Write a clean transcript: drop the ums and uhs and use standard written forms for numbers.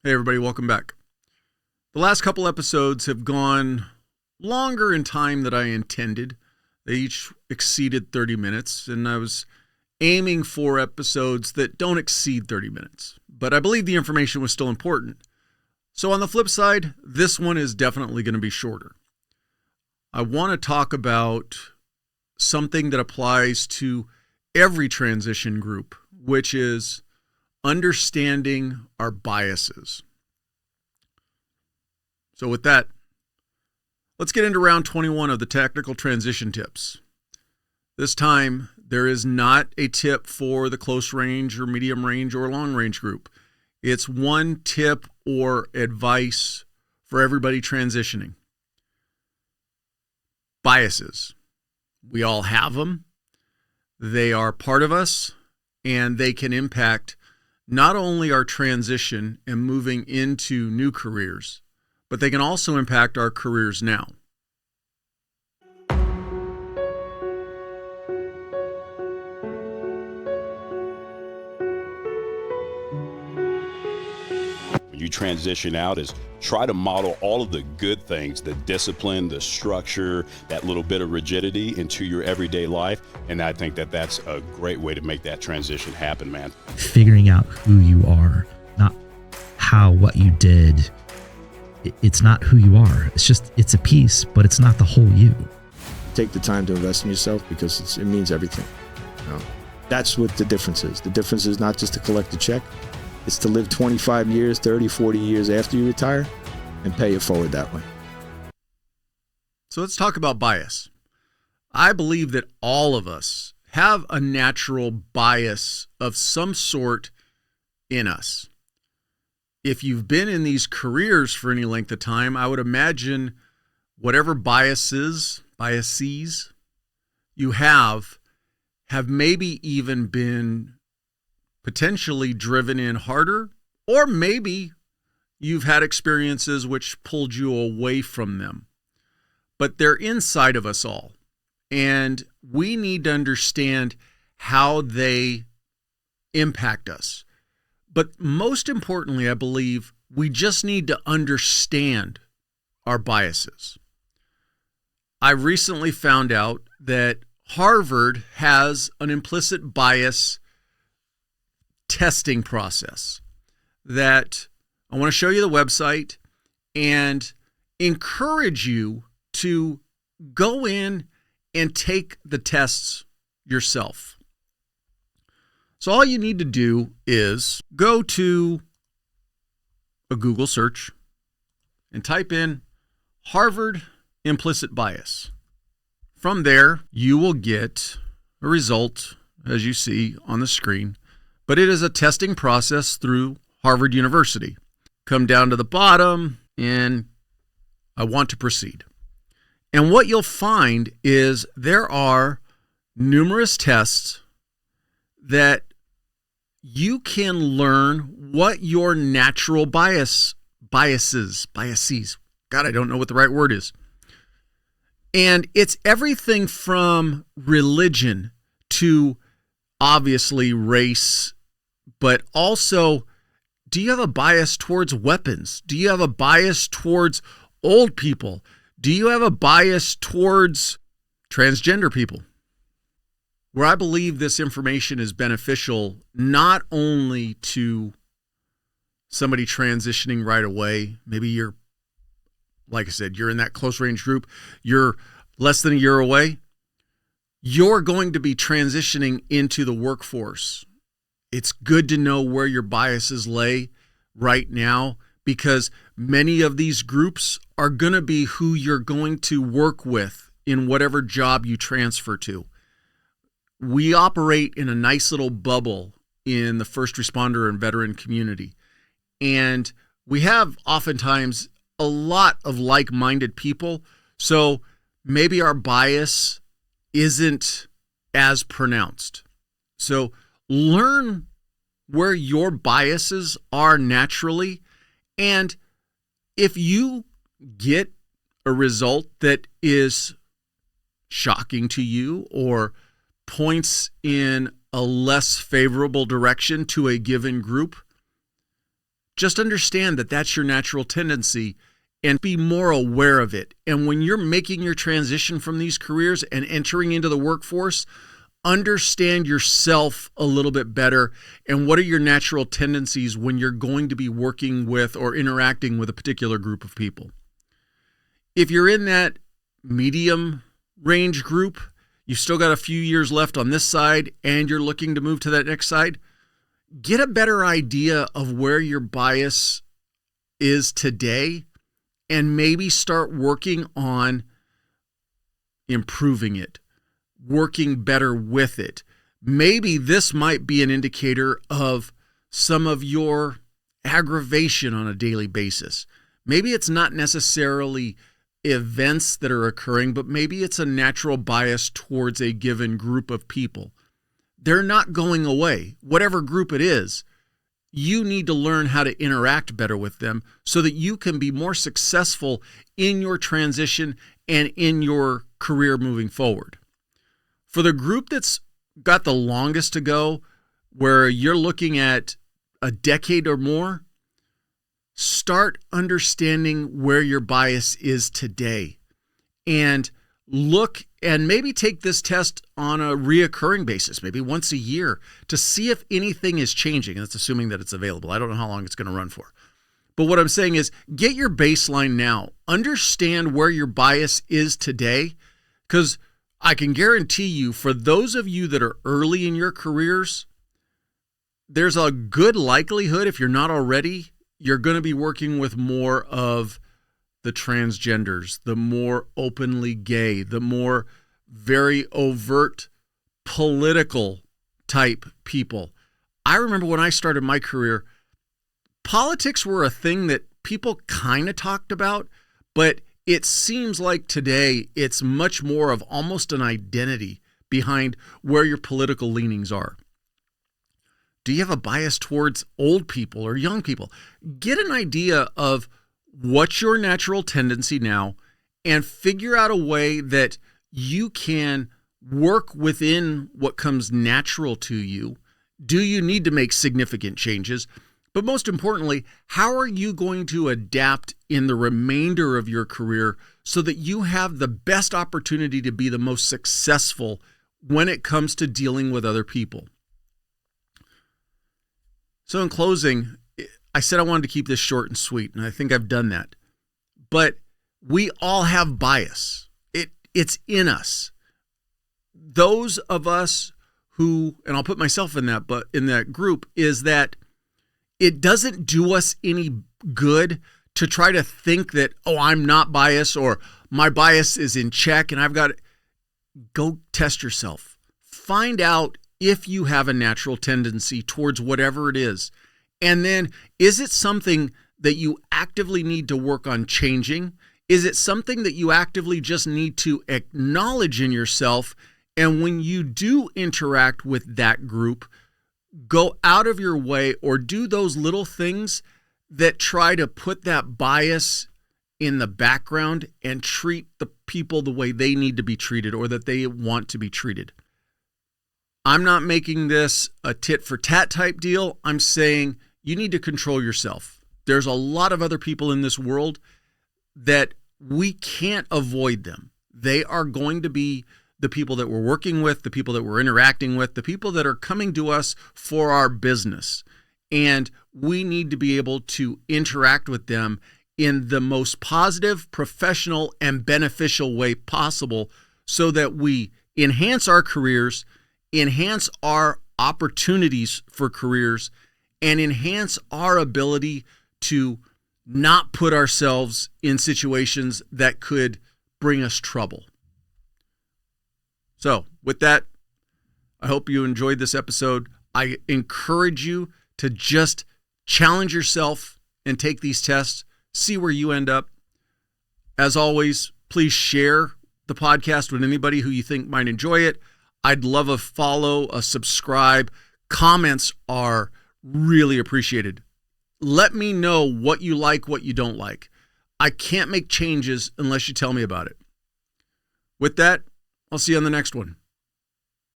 Hey everybody, welcome back. The last couple episodes have gone longer in time than I intended. They each exceeded 30 minutes, and I was aiming for episodes that don't exceed 30 minutes. But I believe the information was still important. So on the flip side, this one is definitely going to be shorter. I want to talk about something that applies to every transition group, which is understanding our biases. So with that, let's get into round 21 of the technical transition tips. This time, there is not a tip for the close range or medium range or long range group. It's one tip or advice for everybody transitioning. Biases. We all have them. They are part of us, and they can impact not only our transition and moving into new careers, but they can also impact our careers now. When you transition out, is try to model all of the good things, the discipline, the structure, that little bit of rigidity into your everyday life. And I think that that's a great way to make that transition happen, man. Figuring out who you are, not what you did. It's not who you are. It's a piece, but it's not the whole you. Take the time to invest in yourself because it means everything. That's what the difference is. The difference is not just to collect a check. It's to live 25 years, 30, 40 years after you retire and pay it forward that way. So let's talk about bias. I believe that all of us have a natural bias of some sort in us. If you've been in these careers for any length of time, I would imagine whatever biases you have maybe even been potentially driven in harder, or maybe you've had experiences which pulled you away from them. But they're inside of us all, and we need to understand how they impact us. But most importantly, I believe we just need to understand our biases. I recently found out that Harvard has an implicit bias testing process that I want to show you the website and encourage you to go in and take the tests yourself. So all you need to do is go to a Google search and type in Harvard implicit bias. From there, you will get a result, as you see on the screen, but it is a testing process through Harvard University. Come down to the bottom, and I want to proceed. And what you'll find is there are numerous tests that you can learn what your natural biases. God, I don't know what the right word is. And it's everything from religion to obviously race, but also, do you have a bias towards weapons? Do you have a bias towards old people? Do you have a bias towards transgender people? Where I believe this information is beneficial not only to somebody transitioning right away, maybe you're, like I said, you're in that close range group, you're less than a year away, you're going to be transitioning into the workforce. It's good to know where your biases lay right now, because many of these groups are going to be who you're going to work with in whatever job you transfer to. We operate in a nice little bubble in the first responder and veteran community. And we have oftentimes a lot of like-minded people. So maybe our bias isn't as pronounced. So learn where your biases are naturally. And if you get a result that is shocking to you or points in a less favorable direction to a given group, Just understand that that's your natural tendency and be more aware of it. And when you're making your transition from these careers and entering into the workforce, understand yourself a little bit better and what are your natural tendencies when you're going to be working with or interacting with a particular group of people. If you're in that medium range group, you've still got a few years left on this side and you're looking to move to that next side, get a better idea of where your bias is today and maybe start working on improving it, working better with it. Maybe this might be an indicator of some of your aggravation on a daily basis. Maybe it's not necessarily events that are occurring, but maybe it's a natural bias towards a given group of people. They're not going away. Whatever group it is, you need to learn how to interact better with them so that you can be more successful in your transition and in your career moving forward. For the group that's got the longest to go, where you're looking at a decade or more, start understanding where your bias is today and look and maybe take this test on a reoccurring basis, maybe once a year, to see if anything is changing. That's assuming that it's available. I don't know how long it's going to run for. But what I'm saying is get your baseline now. Understand where your bias is today, because I can guarantee you, for those of you that are early in your careers, there's a good likelihood, if you're not already, you're going to be working with more of the transgenders, the more openly gay, the more very overt political type people. I remember when I started my career, politics were a thing that people kind of talked about, but it seems like today it's much more of almost an identity behind where your political leanings are. Do you have a bias towards old people or young people? Get an idea of what's your natural tendency now and figure out a way that you can work within what comes natural to you. Do you need to make significant changes? But most importantly, how are you going to adapt in the remainder of your career so that you have the best opportunity to be the most successful when it comes to dealing with other people? So in closing, I said I wanted to keep this short and sweet, and I think I've done that. But we all have bias. It's in us. Those of us who, and I'll put myself in that group, is that it doesn't do us any good to try to think that, oh, I'm not biased or my bias is in check and I've got it. Go test yourself. Find out if you have a natural tendency towards whatever it is. And then, is it something that you actively need to work on changing? Is it something that you actively just need to acknowledge in yourself? And when you do interact with that group, go out of your way or do those little things that try to put that bias in the background and treat the people the way they need to be treated or that they want to be treated. I'm not making this a tit for tat type deal. I'm saying you need to control yourself. There's a lot of other people in this world that we can't avoid them. They are going to be the people that we're working with, the people that we're interacting with, the people that are coming to us for our business. And we need to be able to interact with them in the most positive, professional, and beneficial way possible so that we enhance our careers, enhance our opportunities for careers, and enhance our ability to not put ourselves in situations that could bring us trouble. So with that, I hope you enjoyed this episode. I encourage you to just challenge yourself and take these tests, see where you end up. As always, please share the podcast with anybody who you think might enjoy it. I'd love a follow, a subscribe. Comments are really appreciated. Let me know what you like, what you don't like. I can't make changes unless you tell me about it. With that, I'll see you on the next one.